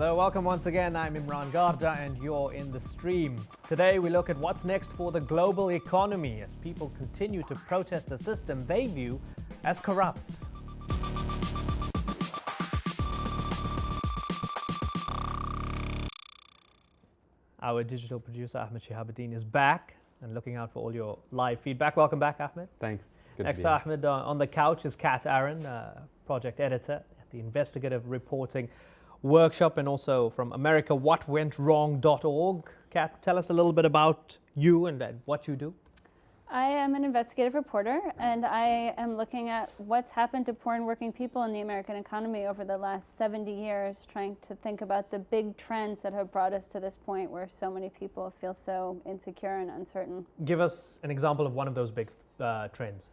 Hello, welcome once again. I'm Imran Garda and you're in the stream. Today we look at what's next for the global economy as people continue to protest a system they view as corrupt. Our digital producer Ahmed Shihabuddin is back and looking out for all your live feedback. Welcome back, Ahmed. Thanks. It's good Next to be here. Ahmed, on the couch is Kat Aaron, project editor at the Investigative Reporting Workshop and also from AmericaWhatWentWrong.org. Kat, tell us a little bit about you and what you do. I am an investigative reporter, and I am looking at what's happened to poor and working people in the American economy over the last 70 years, trying to think about the big trends that have brought us to this point where so many people feel so insecure and uncertain. Give us an example of one of those big trends.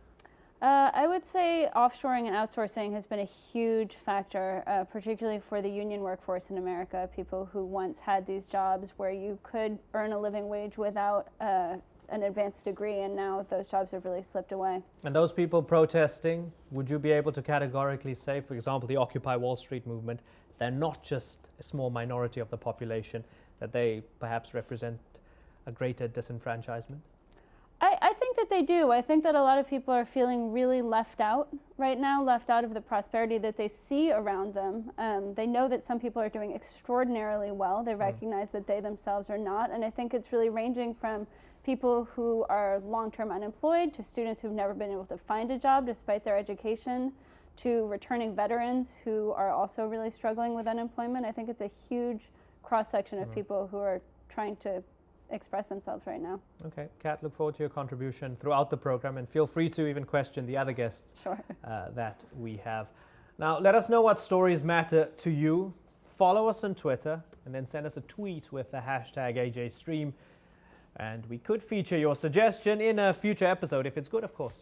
I would say offshoring and outsourcing has been a huge factor, particularly for the union workforce in America, people who once had these jobs where you could earn a living wage without an advanced degree, and now those jobs have really slipped away. And those people protesting, would you be able to categorically say, for example, the Occupy Wall Street movement, they're not just a small minority of the population, that they perhaps represent a greater disenfranchisement? I think that they do. I think that a lot of people are feeling really left out right now, left out of the prosperity that they see around them. They know that some people are doing extraordinarily well. They recognize that they themselves are not. And I think it's really ranging from people who are long-term unemployed to students who've never been able to find a job despite their education to returning veterans who are also really struggling with unemployment. I think it's a huge cross-section of people who are trying to express themselves right now. Okay, Kat, look forward to your contribution throughout the program and feel free to even question the other guests that we have. Now, let us know what stories matter to you. Follow us on Twitter and then send us a tweet with the hashtag AJStream. And we could feature your suggestion in a future episode if it's good, of course.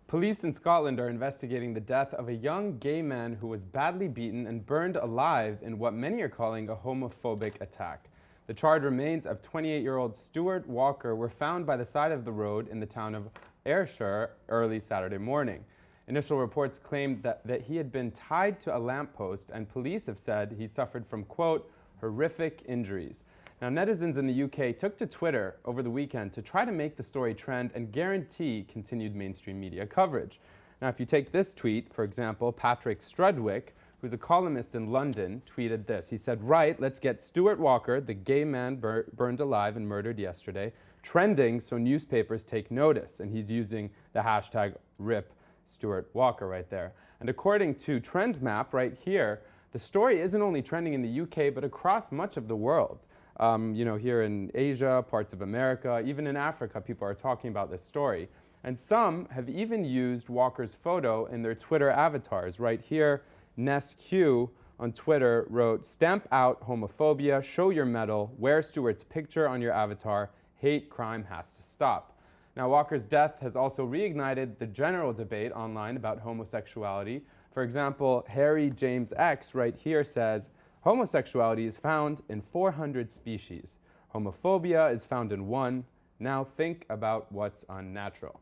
Police in Scotland are investigating the death of a young gay man who was badly beaten and burned alive in what many are calling a homophobic attack. The charred remains of 28-year-old Stuart Walker were found by the side of the road in the town of Ayrshire early Saturday morning. Initial reports claimed that he had been tied to a lamppost, and police have said he suffered from, quote, horrific injuries. Now, netizens in the UK took to Twitter over the weekend to try to make the story trend and guarantee continued mainstream media coverage. Now, if you take this tweet, for example, Patrick Strudwick, who's a columnist in London, tweeted this. He said, right, let's get Stuart Walker, the gay man burned alive and murdered yesterday, trending so newspapers take notice. And he's using the hashtag RIP Stuart Walker right there. And according to Trends Map right here, the story isn't only trending in the UK, but across much of the world. Here in Asia, parts of America, even in Africa, people are talking about this story. And some have even used Walker's photo in their Twitter avatars. Right here, NestQ on Twitter wrote, "Stamp out homophobia, show your medal, wear Stuart's picture on your avatar, hate crime has to stop." Now, Walker's death has also reignited the general debate online about homosexuality. For example, Harry James X right here says, homosexuality is found in 400 species. Homophobia is found in 1. Now think about what's unnatural.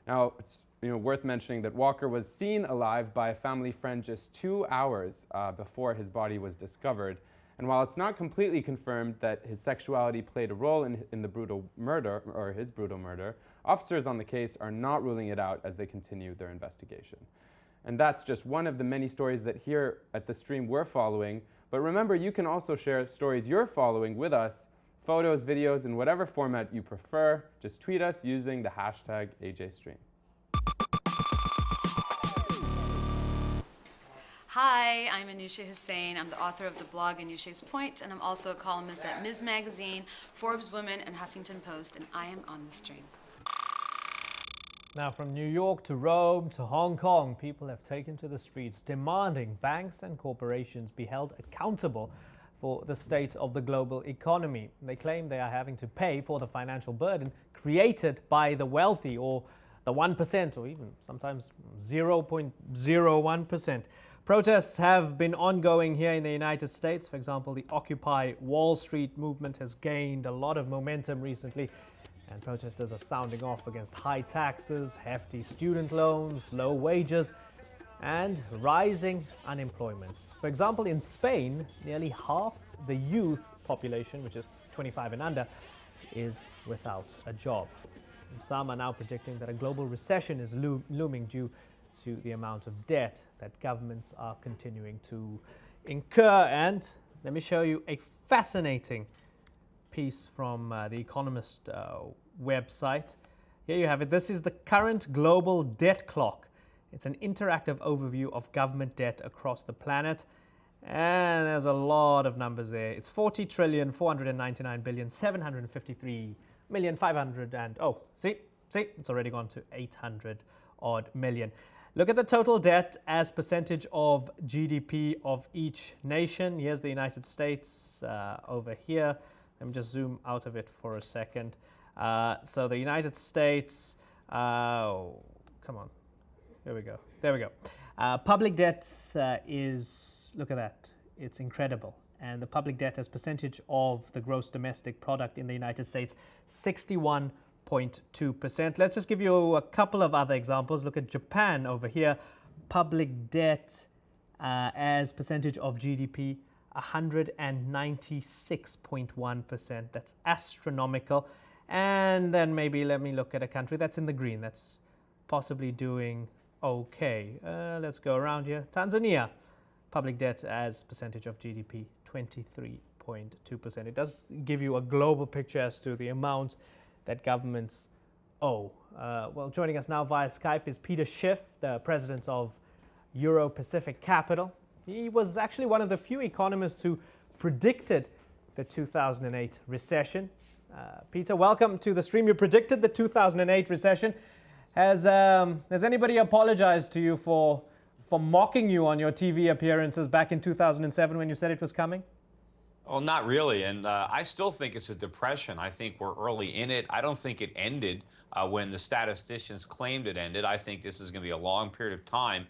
Now, it's worth mentioning that Walker was seen alive by a family friend just 2 hours before his body was discovered. And while it's not completely confirmed that his sexuality played a role in the brutal murder, or his brutal murder, officers on the case are not ruling it out as they continue their investigation. And that's just one of the many stories that here at the stream we're following. But remember, you can also share stories you're following with us, photos, videos, in whatever format you prefer. Just tweet us using the hashtag AJStream. Hi, I'm Anusha Hussain. I'm the author of the blog Anusha's Point, and I'm also a columnist at Ms. Magazine, Forbes Women, and Huffington Post, and I am on the stream. Now, from New York to Rome to Hong Kong, people have taken to the streets demanding banks and corporations be held accountable for the state of the global economy. They claim they are having to pay for the financial burden created by the wealthy, or the 1%, or even sometimes 0.01%. Protests have been ongoing here in the United States. For example, the Occupy Wall Street movement has gained a lot of momentum recently. And protesters are sounding off against high taxes, hefty student loans, low wages, and rising unemployment. For example, in Spain, nearly half the youth population, which is 25 and under, is without a job. And some are now predicting that a global recession is looming due to the amount of debt that governments are continuing to incur. And let me show you a fascinating piece from the Economist website. Here you have it. This is the current global debt clock. It's an interactive overview of government debt across the planet. And there's a lot of numbers there. It's 40 trillion, 499 billion, 753 million, 500 and, oh, see, it's already gone to 800 odd million. Look at the total debt as percentage of GDP of each nation. Here's the United States over here. Let me just zoom out of it for a second. So the United States, come on, here we go, there we go. Public debt is, look at that, it's incredible. And the public debt as percentage of the gross domestic product in the United States, 61.2%. Let's just give you a couple of other examples. Look at Japan over here. Public debt as percentage of GDP, 196.1%. That's astronomical. And then maybe let me look at a country that's in the green, that's possibly doing okay. Let's go around here. Tanzania, public debt as percentage of GDP, 23.2%. It does give you a global picture as to the amount that governments owe. Well, joining us now via Skype is Peter Schiff, the president of Euro-Pacific Capital. He was actually one of the few economists who predicted the 2008 recession. Peter, welcome to the stream. You predicted the 2008 recession. Has anybody apologized to you for mocking you on your TV appearances back in 2007 when you said it was coming? Well, not really. And I still think it's a depression. I think we're early in it. I don't think it ended when the statisticians claimed it ended. I think this is going to be a long period of time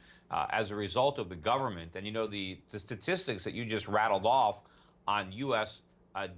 as a result of the government. And, you know, the statistics that you just rattled off on U.S.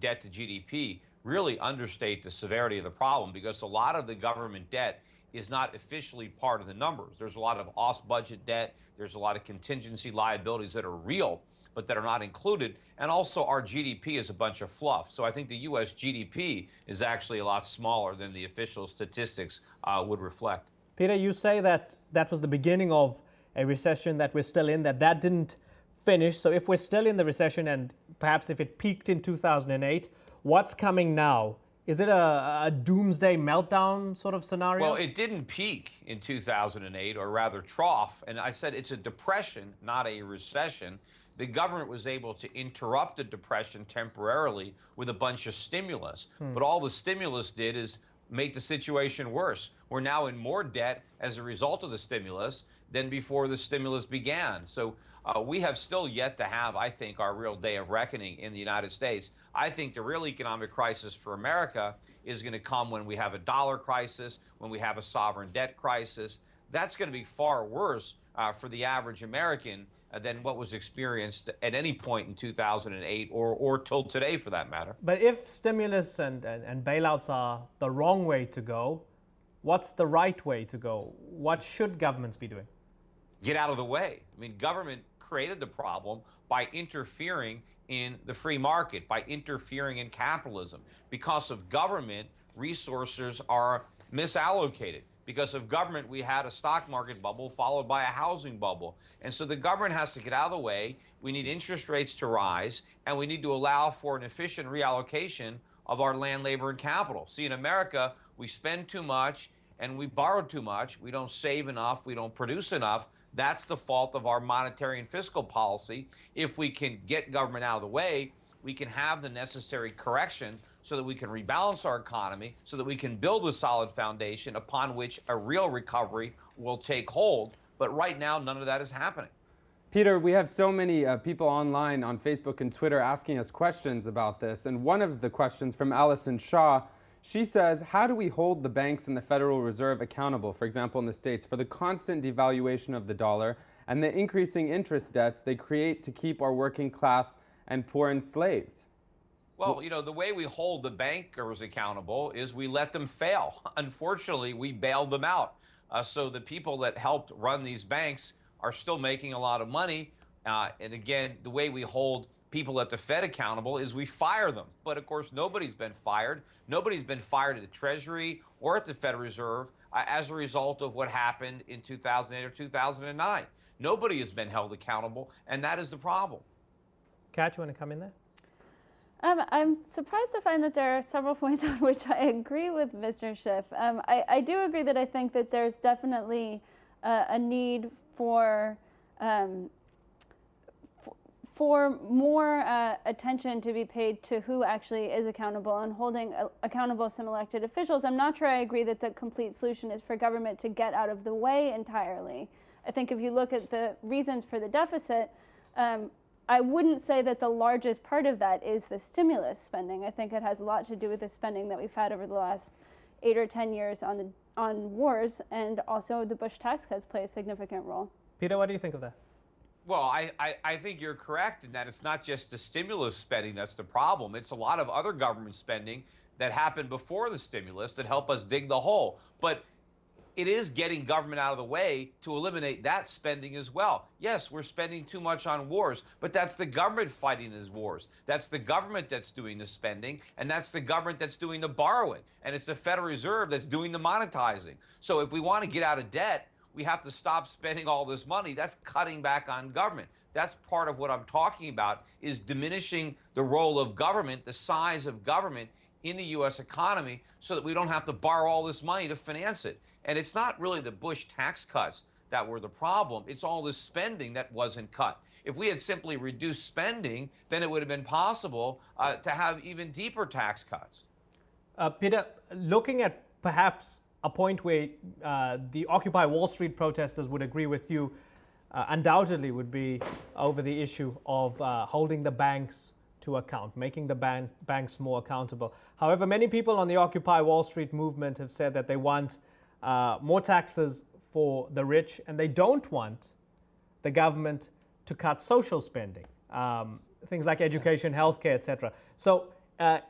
Debt to GDP really understate the severity of the problem, because a lot of the government debt is not officially part of the numbers. There's a lot of off-budget debt. There's a lot of contingency liabilities that are real, but that are not included. And also our GDP is a bunch of fluff. So I think the U.S. GDP is actually a lot smaller than the official statistics would reflect. Peter, you say that that was the beginning of a recession that we're still in, that didn't finish. So if we're still in the recession, and perhaps if it peaked in 2008, what's coming now? Is it a doomsday meltdown sort of scenario? Well, it didn't peak in 2008, or rather trough. And I said it's a depression, not a recession. The government was able to interrupt the depression temporarily with a bunch of stimulus. But all the stimulus did is make the situation worse. We're now in more debt as a result of the stimulus than before the stimulus began. So we have still yet to have, I think, our real day of reckoning in the United States. I think the real economic crisis for America is going to come when we have a dollar crisis, when we have a sovereign debt crisis. That's going to be far worse for the average American than what was experienced at any point in 2008 or till today, for that matter. But if stimulus and bailouts are the wrong way to go, what's the right way to go? What should governments be doing? Get out of the way. I mean, government created the problem by interfering in the free market, by interfering in capitalism. Because of government, resources are misallocated. Because of government, we had a stock market bubble followed by a housing bubble. And so the government has to get out of the way. We need interest rates to rise, and we need to allow for an efficient reallocation of our land, labor, and capital. See, in America, we spend too much and we borrow too much. We don't save enough. We don't produce enough. That's the fault of our monetary and fiscal policy. If we can get government out of the way, we can have the necessary correction so that we can rebalance our economy, so that we can build a solid foundation upon which a real recovery will take hold. But right now, none of that is happening. Peter, we have so many people online on Facebook and Twitter asking us questions about this. And one of the questions from Allison Shaw, she says, how do we hold the banks and the Federal Reserve accountable, for example, in the States, for the constant devaluation of the dollar and the increasing interest debts they create to keep our working class and poor enslaved? Well, you know, the way we hold the bankers accountable is we let them fail. Unfortunately, we bailed them out. So the people that helped run these banks are still making a lot of money. And again, the way we hold people at the Fed accountable is we fire them. But of course, nobody's been fired. Nobody's been fired at the Treasury or at the Federal Reserve as a result of what happened in 2008 or 2009. Nobody has been held accountable, and that is the problem. Kat, you want to come in there? I'm surprised to find that there are several points on which I agree with Mr. Schiff. I do agree that I think that there's definitely a need for more attention to be paid to who actually is accountable and holding accountable some elected officials. I'm not sure I agree that the complete solution is for government to get out of the way entirely. I think if you look at the reasons for the deficit, I wouldn't say that the largest part of that is the stimulus spending. I think it has a lot to do with the spending that we've had over the last 8 or 10 years on wars, and also the Bush tax cuts play a significant role. Peter, what do you think of that? Well, I think you're correct in that it's not just the stimulus spending that's the problem. It's a lot of other government spending that happened before the stimulus that help us dig the hole. But it is getting government out of the way to eliminate that spending as well. Yes, we're spending too much on wars, but that's the government fighting these wars. That's the government that's doing the spending, and that's the government that's doing the borrowing. And it's the Federal Reserve that's doing the monetizing. So if we want to get out of debt, we have to stop spending all this money. That's cutting back on government. That's part of what I'm talking about, is diminishing the role of government, the size of government in the U.S. economy, so that we don't have to borrow all this money to finance it. And it's not really the Bush tax cuts that were the problem. It's all this spending that wasn't cut. If we had simply reduced spending, then it would have been possible to have even deeper tax cuts. Peter, looking at perhaps a point where the Occupy Wall Street protesters would agree with you, undoubtedly would be over the issue of holding the banks to account, making the banks more accountable. However, many people on the Occupy Wall Street movement have said that they want more taxes for the rich, and they don't want the government to cut social spending, things like education, healthcare, etc. So, I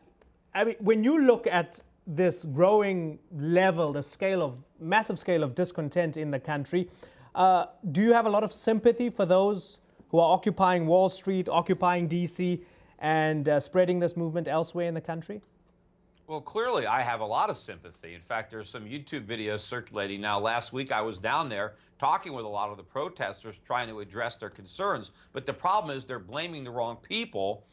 mean, when you look at this growing level, the massive scale of discontent in the country, do you have a lot of sympathy for those who are occupying Wall Street, occupying DC, and spreading this movement elsewhere in the country? Well, clearly, I have a lot of sympathy. In fact, there's some YouTube videos circulating now. Last week, I was down there talking with a lot of the protesters, trying to address their concerns. But the problem is they're blaming the wrong people,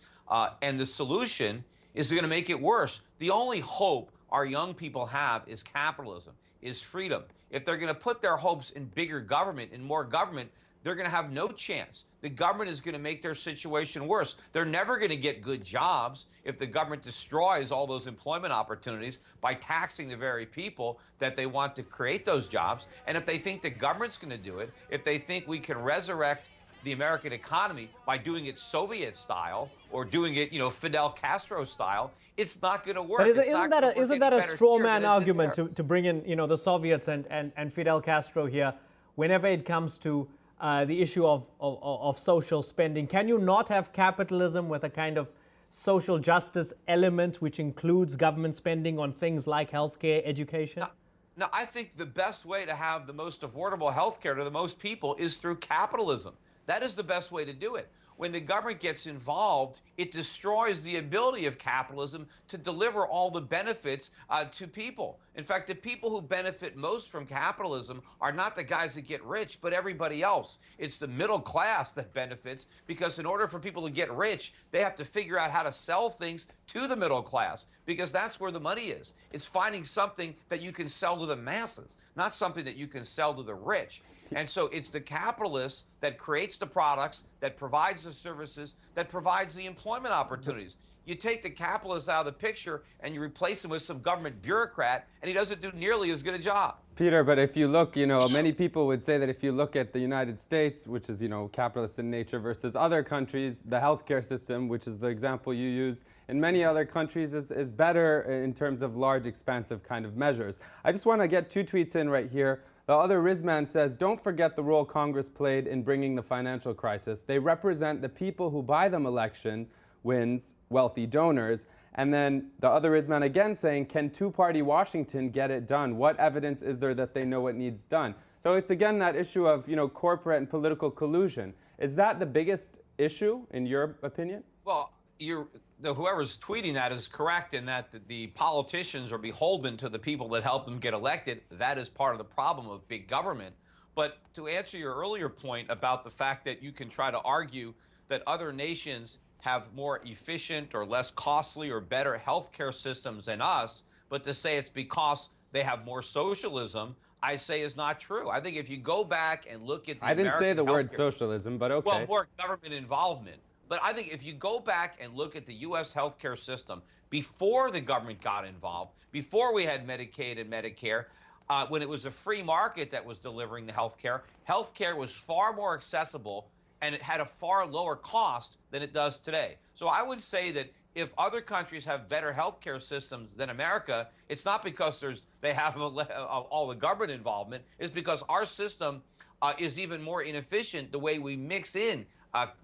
and the solution is going to make it worse. The only hope our young people have is capitalism, is freedom. If they're going to put their hopes in bigger government, in more government, they're going to have no chance. The government is going to make their situation worse. They're never going to get good jobs if the government destroys all those employment opportunities by taxing the very people that they want to create those jobs. And if they think the government's going to do it, if they think we can resurrect the American economy by doing it Soviet style or doing it, Fidel Castro style, it's not going to work. But isn't that a straw man argument to bring in, the Soviets and Fidel Castro here whenever it comes to the issue of social spending? Can you not have capitalism with a kind of social justice element which includes government spending on things like healthcare, education? No, I think the best way to have the most affordable healthcare to the most people is through capitalism. That is the best way to do it. When the government gets involved, it destroys the ability of capitalism to deliver all the benefits to people. In fact, the people who benefit most from capitalism are not the guys that get rich, but everybody else. It's the middle class that benefits, because in order for people to get rich, they have to figure out how to sell things to the middle class, because that's where the money is. It's finding something that you can sell to the masses, not something that you can sell to the rich. And so it's the capitalists that creates the products, that provides the services, that provides the employment opportunities. You take the capitalist out of the picture and you replace him with some government bureaucrat, and he doesn't do nearly as good a job. Peter, but if you look, many people would say that if you look at the United States, which is, capitalist in nature, versus other countries, the healthcare system, which is the example you used, in many other countries is better in terms of large, expansive kind of measures. I just want to get 2 tweets in right here. The other Rizman says, don't forget the role Congress played in bringing the financial crisis. They represent the people who buy them election wins wealthy donors. And then the other Isman again saying, can two-party Washington get it done? What evidence is there that they know what needs done? So it's again that issue of, corporate and political collusion. Is that the biggest issue in your opinion? Well, whoever's tweeting that is correct in that the politicians are beholden to the people that help them get elected. That is part of the problem of big government. But to answer your earlier point about the fact that you can try to argue that other nations have more efficient or less costly or better healthcare systems than us, but to say it's because they have more socialism, I say is not true. I think if you go back and look at the I didn't say the word healthcare- socialism, but okay. Well, more government involvement. But I think if you go back and look at the U.S. healthcare system before the government got involved, before we had Medicaid and Medicare, when it was a free market that was delivering the healthcare was far more accessible and it had a far lower cost than it does today. So I would say that if other countries have better healthcare systems than America, it's not because they have all the government involvement. It's because our system is even more inefficient the way we mix in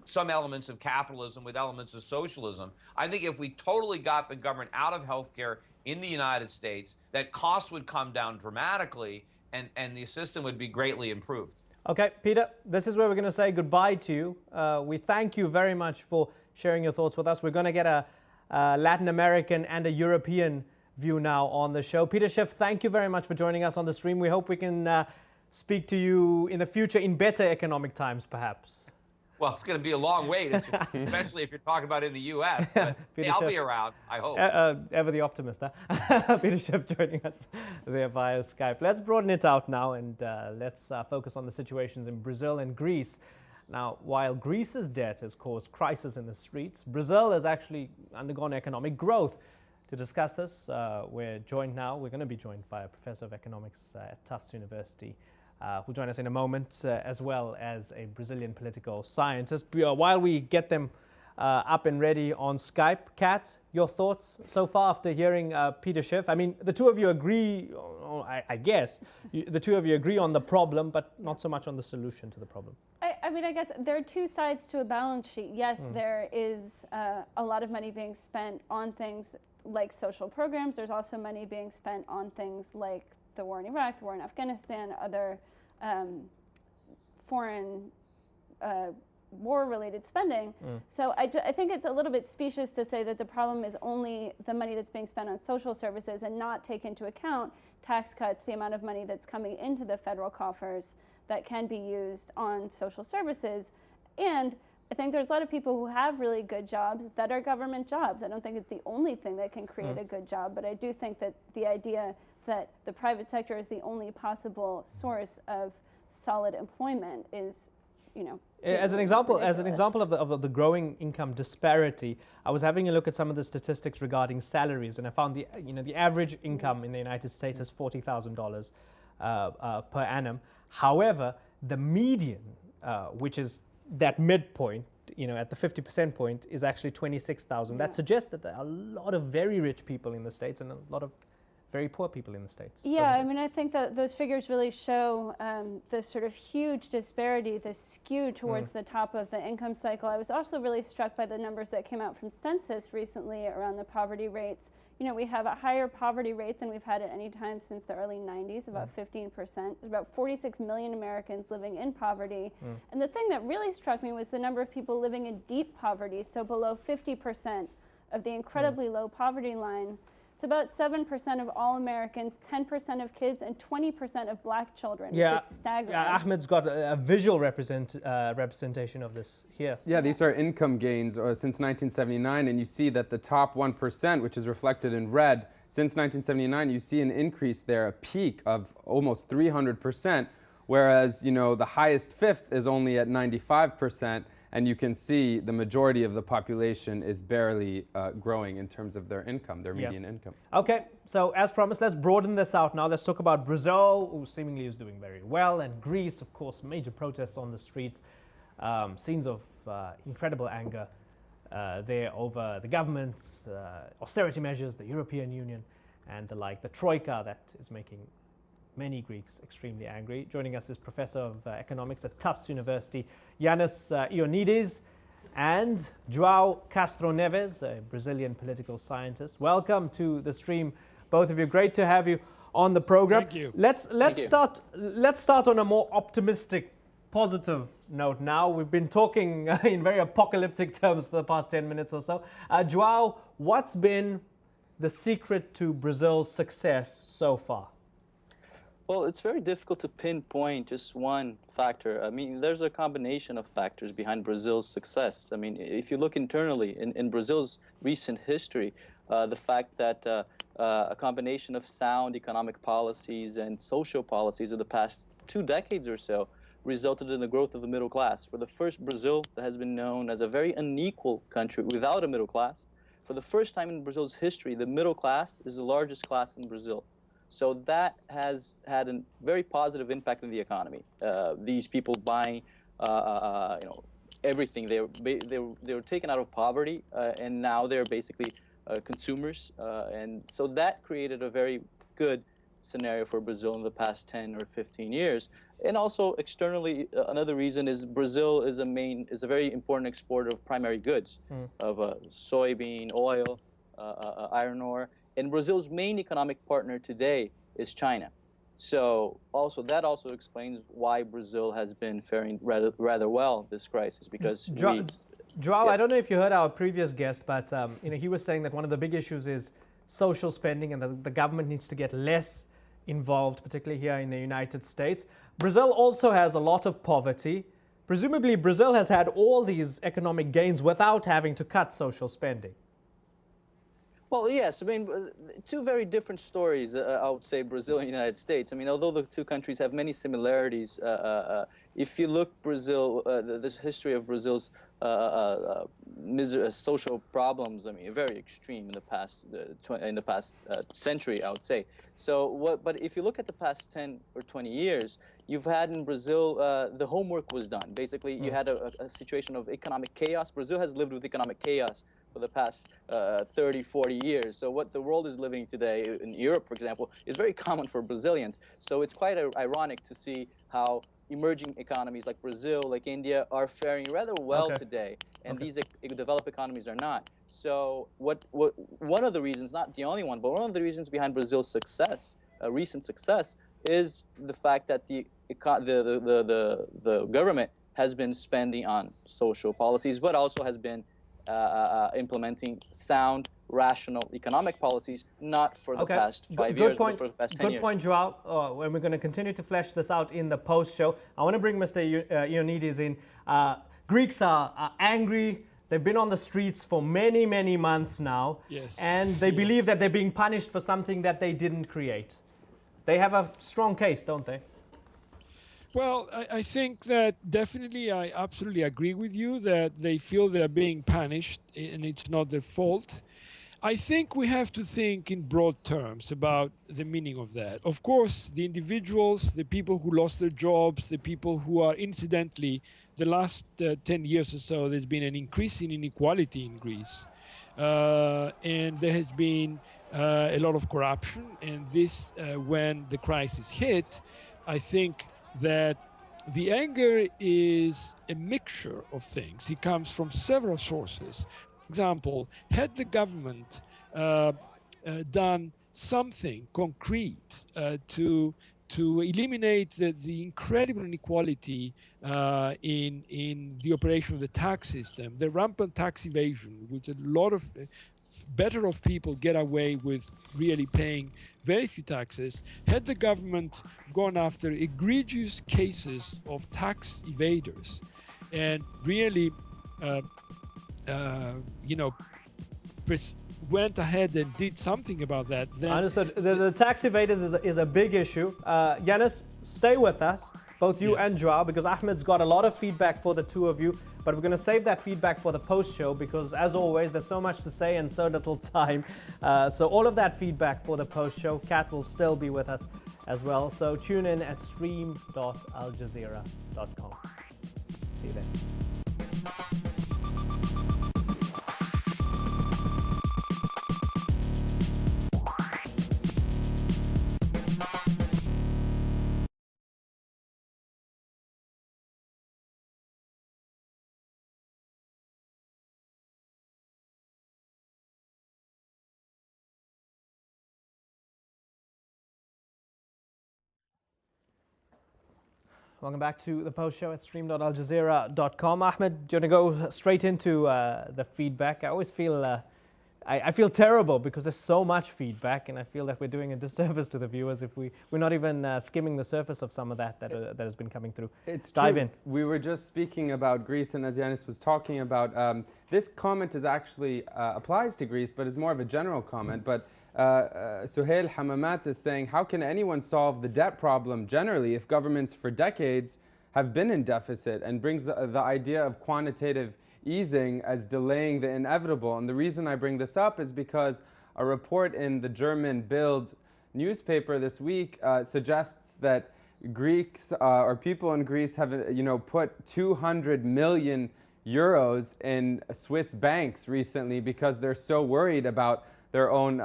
some elements of capitalism with elements of socialism. I think if we totally got the government out of healthcare in the United States, that costs would come down dramatically and the system would be greatly improved. Okay, Peter, this is where we're going to say goodbye to you. We thank you very much for sharing your thoughts with us. We're going to get a Latin American and a European view now on the show. Peter Schiff, thank you very much for joining us on the stream. We hope we can speak to you in the future in better economic times, perhaps. Well, it's going to be a long wait, especially if you're talking about in the U.S. But hey, I'll be around, I hope. Ever the optimist, huh? Peter Schiff joining us there via Skype. Let's broaden it out now and let's focus on the situations in Brazil and Greece. Now, while Greece's debt has caused crisis in the streets, Brazil has actually undergone economic growth. To discuss this, we're going to be joined by a professor of economics at Tufts University, who'll join us in a moment, as well as a Brazilian political scientist. While we get them up and ready on Skype, Kat, your thoughts so far after hearing Peter Schiff? I mean, the two of you agree, I guess, the two of you agree on the problem, but not so much on the solution to the problem. I mean, I guess there are two sides to a balance sheet. Yes, there is a lot of money being spent on things like social programs. There's also money being spent on things like the war in Iraq, the war in Afghanistan, other foreign war-related spending. So I think it's a little bit specious to say that the problem is only the money that's being spent on social services and not take into account tax cuts, the amount of money that's coming into the federal coffers that can be used on social services. And I think there's a lot of people who have really good jobs that are government jobs. I don't think it's the only thing that can create a good job, but I do think that the idea that the private sector is the only possible source of solid employment is, as an example of the growing income disparity, I was having a look at some of the statistics regarding salaries, and I found the average income in the United States is $40,000 per annum. However, the median, which is that midpoint, at the 50% point, is actually 26,000. That suggests that there are a lot of very rich people in the States and a lot of very poor people in the States. Yeah, I mean, I think that those figures really show the sort of huge disparity, the skew towards the top of the income cycle. I was also really struck by the numbers that came out from census recently around the poverty rates. We have a higher poverty rate than we've had at any time since the early 90s, about 15%. There's about 46 million Americans living in poverty. And the thing that really struck me was the number of people living in deep poverty, so below 50% of the incredibly low poverty line. It's about 7% of all Americans, 10% of kids, and 20% of black children. Yeah, which is staggering. Ahmed's got a visual representation of this here. Yeah, these are income gains since 1979, and you see that the top 1%, which is reflected in red, since 1979, you see an increase there, a peak of almost 300%, whereas, the highest fifth is only at 95%. And you can see the majority of the population is barely growing in terms of their income, their median income. Okay, so as promised, let's broaden this out now. Let's talk about Brazil, who seemingly is doing very well, and Greece, of course, major protests on the streets, scenes of incredible anger there over the government's austerity measures, the European Union, and the like, the troika that is making many Greeks extremely angry. Joining us is Professor of Economics at Tufts University, Yanis Ioannidis. and João Castro Neves, a Brazilian political scientist. Welcome to the stream, both of you. Great to have you on the program. Thank you. Let's start on a more optimistic, positive note now. We've been talking in very apocalyptic terms for the past 10 minutes or so. João, what's been the secret to Brazil's success so far? Well, it's very difficult to pinpoint just one factor. I mean, there's a combination of factors behind Brazil's success. I mean, if you look internally in Brazil's recent history, the fact that a combination of sound economic policies and social policies of the past 2 decades or so resulted in the growth of the middle class. For the first, Brazil that has been known as a very unequal country without a middle class. For the first time in Brazil's history, the middle class is the largest class in Brazil. So that has had a very positive impact on the economy. These people buying, everything. They were taken out of poverty, and now they're basically consumers. And so that created a very good scenario for Brazil in the past 10 or 15 years. And also externally, another reason is Brazil is a very important exporter of primary goods, of soybean, oil, iron ore. And Brazil's main economic partner today is China. So that also explains why Brazil has been faring rather well this crisis, because João, yes. I don't know if you heard our previous guest, but he was saying that one of the big issues is social spending, and the government needs to get less involved, particularly here in the United States. Brazil also has a lot of poverty. Presumably, Brazil has had all these economic gains without having to cut social spending. Well, yes. I mean, two very different stories, I would say, Brazil and the United States. I mean, although the two countries have many similarities, if you look Brazil, the history of Brazil's social problems, I mean, very extreme in the past century, I would say. So, but if you look at the past 10 or 20 years, you've had in Brazil, the homework was done. Basically, you had a situation of economic chaos. Brazil has lived with economic chaos for the past 30, 40 years. So what the world is living today in Europe, for example, is very common for Brazilians. So it's quite ironic to see how emerging economies like Brazil, like India, are faring rather well today, and these developed economies are not. So one of the reasons, not the only one, but one of the reasons behind Brazil's success, recent success, is the fact that the government has been spending on social policies, but also has been implementing sound, rational economic policies, not for the past 5 years, but for the past 10 years. Good point, João. And we're going to continue to flesh this out in the post-show. I want to bring Mr. Ioannidis in. Greeks are angry. They've been on the streets for many, many months now. Yes. And they believe that they're being punished for something that they didn't create. They have a strong case, don't they? Well, I think that definitely I absolutely agree with you that they feel they're being punished and it's not their fault. I think we have to think in broad terms about the meaning of that. Of course, the individuals, the people who lost their jobs, the people who are incidentally, the last 10 years or so, there's been an increase in inequality in Greece. And there has been a lot of corruption. And this, when the crisis hit, I think that the anger is a mixture of things. It comes from several sources. For example, had the government done something concrete to eliminate the incredible inequality in the operation of the tax system, the rampant tax evasion, which a lot of better off people get away with really paying very few taxes, had the government gone after egregious cases of tax evaders and really went ahead and did something about that, then Understood. The tax evaders is a big issue. Yanis, stay with us, both you and João, because Ahmed's got a lot of feedback for the two of you, but we're going to save that feedback for the post-show because, as always, there's so much to say and so little time. So all of that feedback for the post-show. Kat will still be with us as well. So tune in at stream.aljazeera.com. See you then. Welcome back to the post show at stream.aljazeera.com. Ahmed, do you want to go straight into the feedback? I always feel I feel terrible because there's so much feedback, and I feel that we're doing a disservice to the viewers if we're not even skimming the surface of some of that has been coming through. It's Dive true. in. We were just speaking about Greece, and as Yanis was talking about, this comment is actually applies to Greece, but is more of a general comment. But Suhail Hamamat is saying, how can anyone solve the debt problem generally if governments for decades have been in deficit, and brings the idea of quantitative easing as delaying the inevitable. And the reason I bring this up is because a report in the German Bild newspaper this week suggests that Greeks or people in Greece have put 200 million euros in Swiss banks recently because they're so worried about their own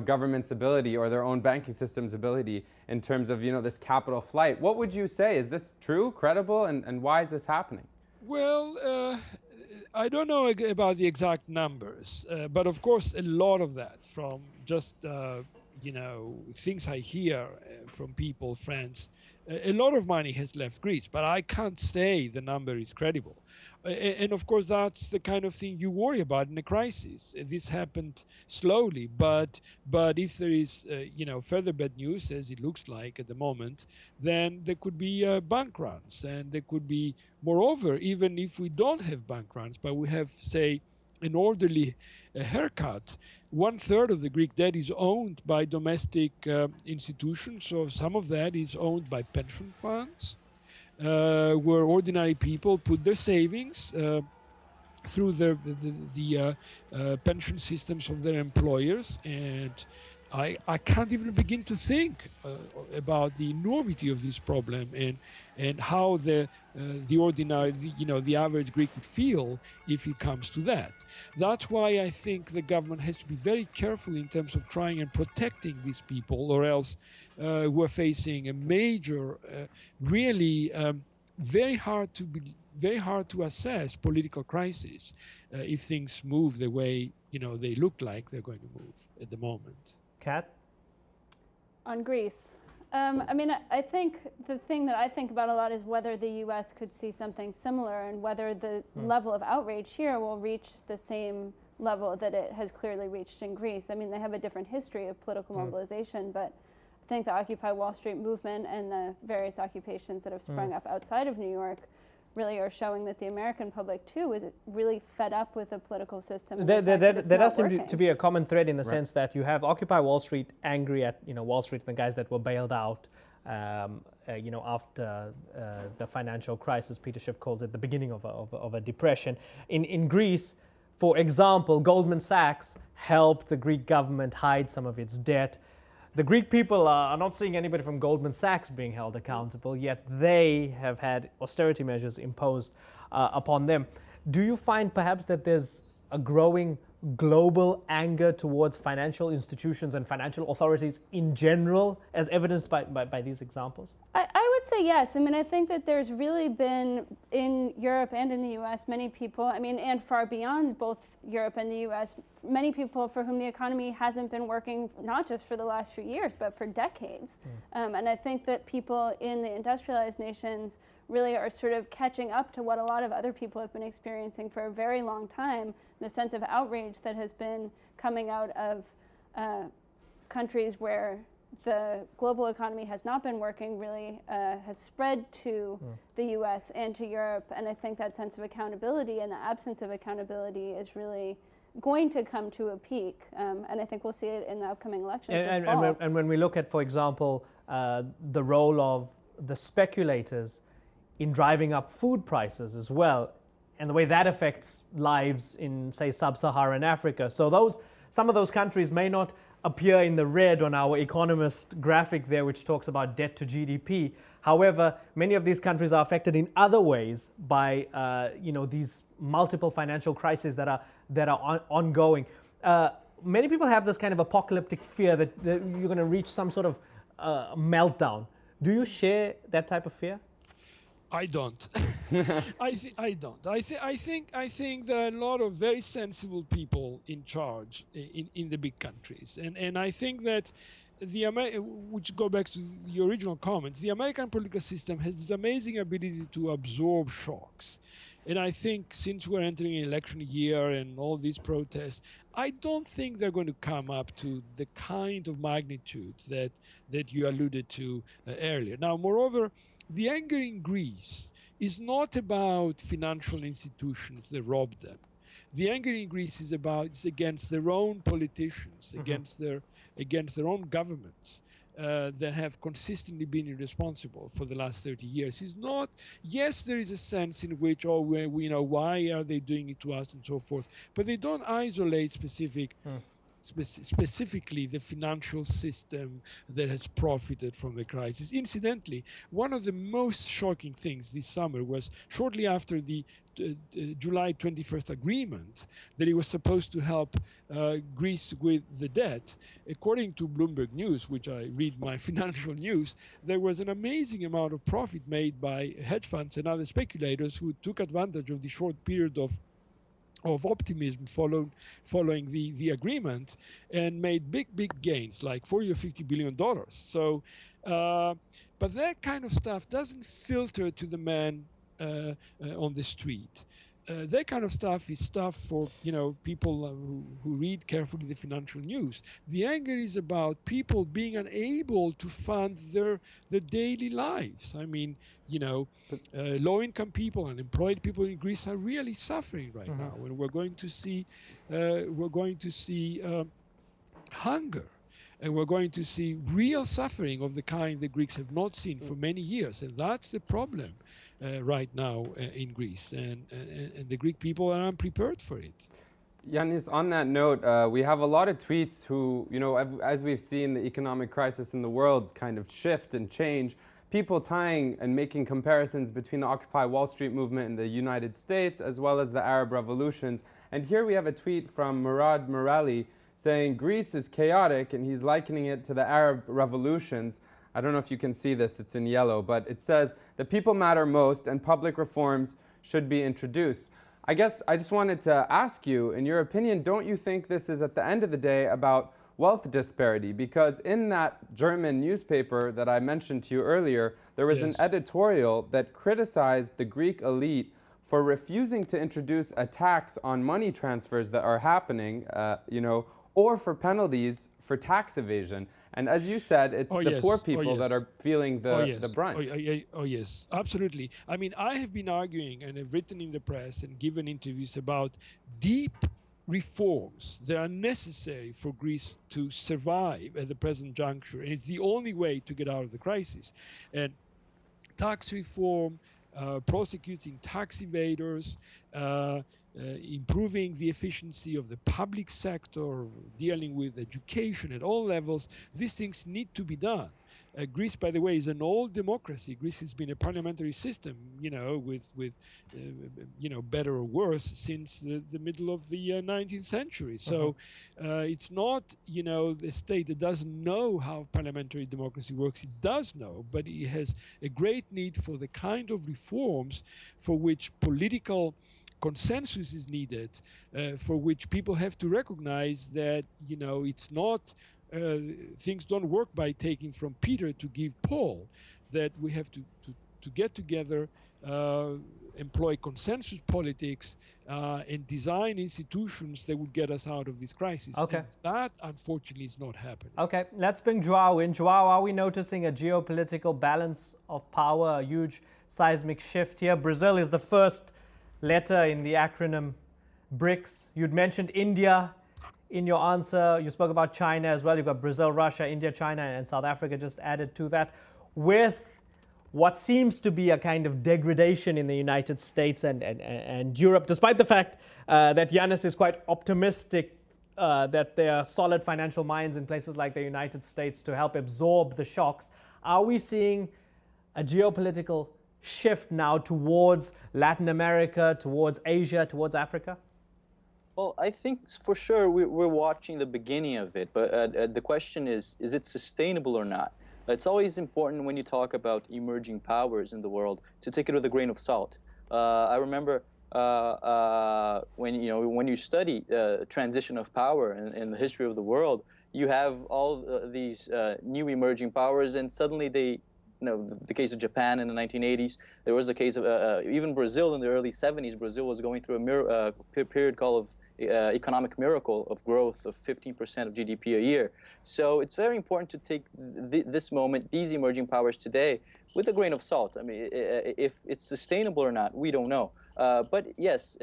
government's ability or their own banking system's ability in terms of this capital flight. What would you say? Is this true, credible, and why is this happening? Well, I don't know about the exact numbers, but of course a lot of that from just things I hear from people, friends, a lot of money has left Greece, but I can't say the number is credible. And of course that's the kind of thing you worry about in a crisis. This happened slowly, but if there is further bad news, as it looks like at the moment, then there could be bank runs, and there could be, moreover, even if we don't have bank runs, but we have, say, an orderly haircut, 1/3 of the Greek debt is owned by domestic institutions, so some of that is owned by pension funds, where ordinary people put their savings through the pension systems of their employers. And I can't even begin to think about the enormity of this problem and how the ordinary, the average Greek would feel if it comes to that. That's why I think the government has to be very careful in terms of trying and protecting these people, or else we're facing a major, really very hard to assess political crisis if things move the way they look like they're going to move at the moment. Kat? On Greece, I think the thing that I think about a lot is whether the U.S. could see something similar, and whether the level of outrage here will reach the same level that it has clearly reached in Greece. I mean, they have a different history of political mobilization, but I think the Occupy Wall Street movement and the various occupations that have sprung up outside of New York really are showing that the American public too is really fed up with the political system. There does seem to be a common thread in the sense that you have Occupy Wall Street angry at Wall Street and the guys that were bailed out after the financial crisis. Peter Schiff calls it the beginning of a depression. In Greece, for example, Goldman Sachs helped the Greek government hide some of its debt. The Greek people are not seeing anybody from Goldman Sachs being held accountable, yet they have had austerity measures imposed upon them. Do you find perhaps that there's a growing global anger towards financial institutions and financial authorities in general, as evidenced by these examples? I would say yes. I mean, I think that there's really been, in Europe and in the U.S., many people, and far beyond both Europe and the U.S., many people for whom the economy hasn't been working, not just for the last few years, but for decades. And I think that people in the industrialized nations really are sort of catching up to what a lot of other people have been experiencing for a very long time, the sense of outrage that has been coming out of countries where the global economy has not been working really has spread to the US and to Europe. And I think that sense of accountability and the absence of accountability is really going to come to a peak. And I think we'll see it in the upcoming elections this fall. And when we look at, for example, the role of the speculators in driving up food prices as well, and the way that affects lives in, say, sub-Saharan Africa. So some of those countries may not appear in the red on our Economist graphic there, which talks about debt to GDP. However, many of these countries are affected in other ways by these multiple financial crises that are ongoing. Many people have this kind of apocalyptic fear that you're going to reach some sort of meltdown. Do you share that type of fear? I don't. I don't. I think there are a lot of very sensible people in charge in the big countries, and I think that which go back to the original comments, the American political system has this amazing ability to absorb shocks. And I think since we're entering an election year and all these protests, I don't think they're going to come up to the kind of magnitude that you alluded to earlier. Now, moreover, the anger in Greece is not about financial institutions that robbed them. The anger in Greece is against their own politicians, against their own governments that have consistently been irresponsible for the last 30 years. It's not. Yes, there is a sense in which, oh, we know why are they doing it to us and so forth, but they don't isolate specifically the financial system that has profited from the crisis. Incidentally, one of the most shocking things this summer was shortly after the July 21st agreement that it was supposed to help Greece with the debt. According to Bloomberg News, which I read my financial news, there was an amazing amount of profit made by hedge funds and other speculators who took advantage of the short period of optimism following the agreement and made big gains, like 40 or 50 billion dollars. So, but that kind of stuff doesn't filter to the man on the street. That kind of stuff is stuff for people who read carefully the financial news. The anger is about people being unable to fund their daily lives. I mean, low-income people, unemployed people in Greece are really suffering right now, and we're going to see hunger, and we're going to see real suffering of the kind the Greeks have not seen for many years, and that's the problem right now in Greece, and the Greek people are unprepared for it. Yanis, on that note, we have a lot of tweets who, as we've seen the economic crisis in the world kind of shift and change, people tying and making comparisons between the Occupy Wall Street movement in the United States as well as the Arab revolutions. And here we have a tweet from Murad Murali saying Greece is chaotic, and he's likening it to the Arab revolutions. I don't know if you can see this, it's in yellow, but it says the people matter most and public reforms should be introduced. I guess I just wanted to ask you, in your opinion, don't you think this is at the end of the day about wealth disparity? Because in that German newspaper that I mentioned to you earlier, there was an editorial that criticized the Greek elite for refusing to introduce a tax on money transfers that are happening, or for penalties for tax evasion. And as you said, it's poor people that are feeling the brunt. Oh, yes, absolutely. I mean, I have been arguing and have written in the press and given interviews about deep reforms that are necessary for Greece to survive at the present juncture. And it's the only way to get out of the crisis. And tax reform, prosecuting tax evaders, improving the efficiency of the public sector, dealing with education at all levels, these things need to be done. Greece, by the way, is an old democracy. Greece has been a parliamentary system, with better or worse since the middle of the 19th century. So it's not, the state that doesn't know how parliamentary democracy works. It does know, but it has a great need for the kind of reforms for which political consensus is needed, for which people have to recognize that, it's not, things don't work by taking from Peter to give Paul, that we have to get together, employ consensus politics, and design institutions that would get us out of this crisis. Okay. And that, unfortunately, is not happening. Okay, let's bring Joao in. Joao, are we noticing a geopolitical balance of power, a huge seismic shift here? Brazil is the first letter in the acronym BRICS. You'd mentioned India in your answer. You spoke about China as well. You've got Brazil, Russia, India, China, and South Africa just added to that. With what seems to be a kind of degradation in the United States and Europe, despite the fact that Yanis is quite optimistic that there are solid financial minds in places like the United States to help absorb the shocks, are we seeing a geopolitical shift now towards Latin America, towards Asia, towards Africa? Well, I think for sure we're watching the beginning of it, but the question is it sustainable or not? It's always important when you talk about emerging powers in the world to take it with a grain of salt. I remember when you study transition of power in the history of the world, you have all these new emerging powers, and suddenly they, the case of Japan in the 1980s, there was a case of even Brazil in the early 70s. Brazil was going through a period called economic miracle of growth of 15% of GDP a year. So it's very important to take this moment, these emerging powers today, with a grain of salt. I mean, if it's sustainable or not, we don't know. But yes,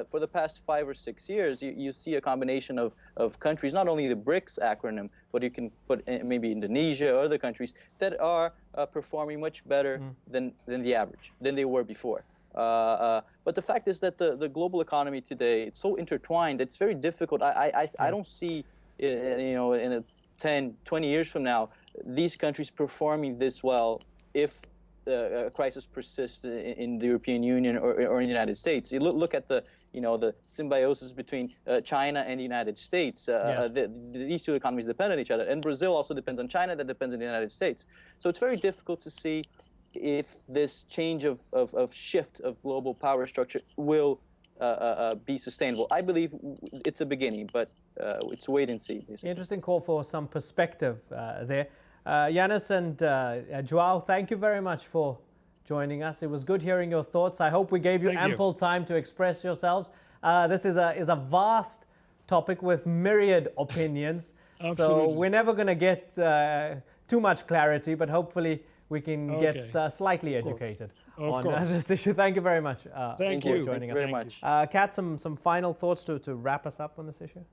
for the past 5 or 6 years, you see a combination of countries, not only the BRICS acronym, but you can put maybe Indonesia or other countries that are performing much better than the average, than they were before. But the fact is that the global economy today, it's so intertwined, it's very difficult. I don't see, in a 10, 20 years from now, these countries performing this well if a crisis persists in the European Union or in the United States. You look at the symbiosis between China and the United States. These two economies depend on each other, and Brazil also depends on China, that depends on the United States. So it's very difficult to see if this change of shift of global power structure will be sustainable. I believe it's a beginning, but it's wait and see. Basically. Interesting call for some perspective there. Yanis and Joao, thank you very much for joining us. It was good hearing your thoughts. I hope we gave you ample time to express yourselves. This is a vast topic with myriad opinions. So we're never going to get too much clarity, but hopefully we can get slightly educated on this issue. Thank you very much Thank for you. joining us. Very much. Kat, some final thoughts to wrap us up on this issue?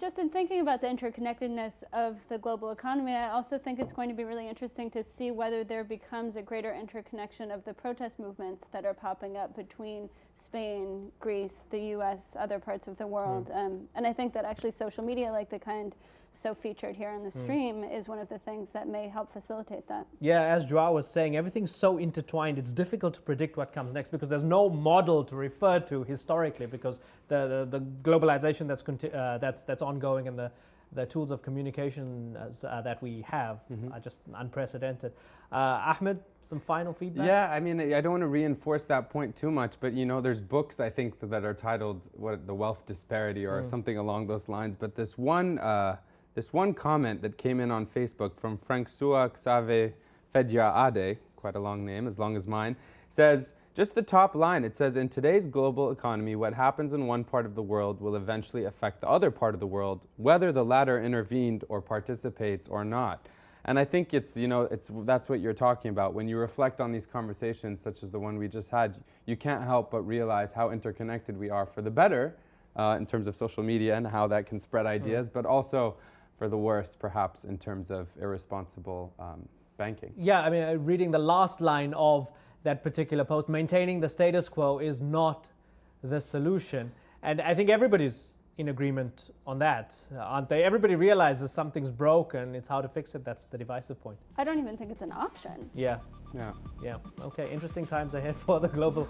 Just in thinking about the interconnectedness of the global economy, I also think it's going to be really interesting to see whether there becomes a greater interconnection of the protest movements that are popping up between Spain, Greece, the US, other parts of the world. And I think that actually social media, like the kind so featured here on the stream, is one of the things that may help facilitate that. Yeah, as Joao was saying, everything's so intertwined, it's difficult to predict what comes next because there's no model to refer to historically, because the globalization that's ongoing and the tools of communication that we have are just unprecedented. Ahmed, some final feedback? Yeah, I mean, I don't want to reinforce that point too much, but there's books I think that are titled The Wealth Disparity or something along those lines. But this one comment that came in on Facebook from Francois Xavier Fediaade, quite a long name, as long as mine, says, just the top line, it says, in today's global economy, what happens in one part of the world will eventually affect the other part of the world, whether the latter intervened or participates or not. And I think that's what you're talking about. When you reflect on these conversations, such as the one we just had, you can't help but realize how interconnected we are for the better in terms of social media and how that can spread ideas, but also for the worse, perhaps, in terms of irresponsible banking. Yeah, I mean, reading the last line of that particular post, maintaining the status quo is not the solution. And I think everybody's in agreement on that, aren't they? Everybody realizes something's broken, it's how to fix it, that's the divisive point. I don't even think it's an option. Yeah. Okay, interesting times ahead for the global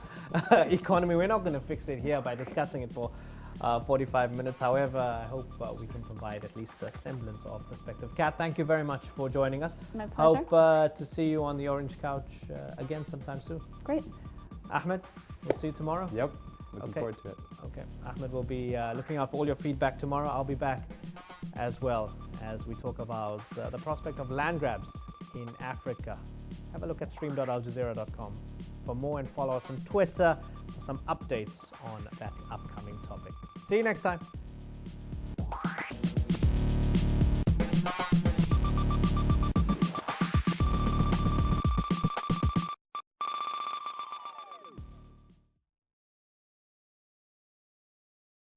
economy. We're not going to fix it here by discussing it for 45 minutes. However, I hope we can provide at least a semblance of perspective. Kat, thank you very much for joining us. My pleasure. Hope to see you on the Orange Couch again sometime soon. Great. Ahmed, we'll see you tomorrow. Yep, looking forward to it. Okay, Ahmed will be looking out for all your feedback tomorrow. I'll be back as well as we talk about the prospect of land grabs in Africa. Have a look at stream.aljazeera.com for more, and follow us on Twitter for some updates on that upcoming topic. See you next time.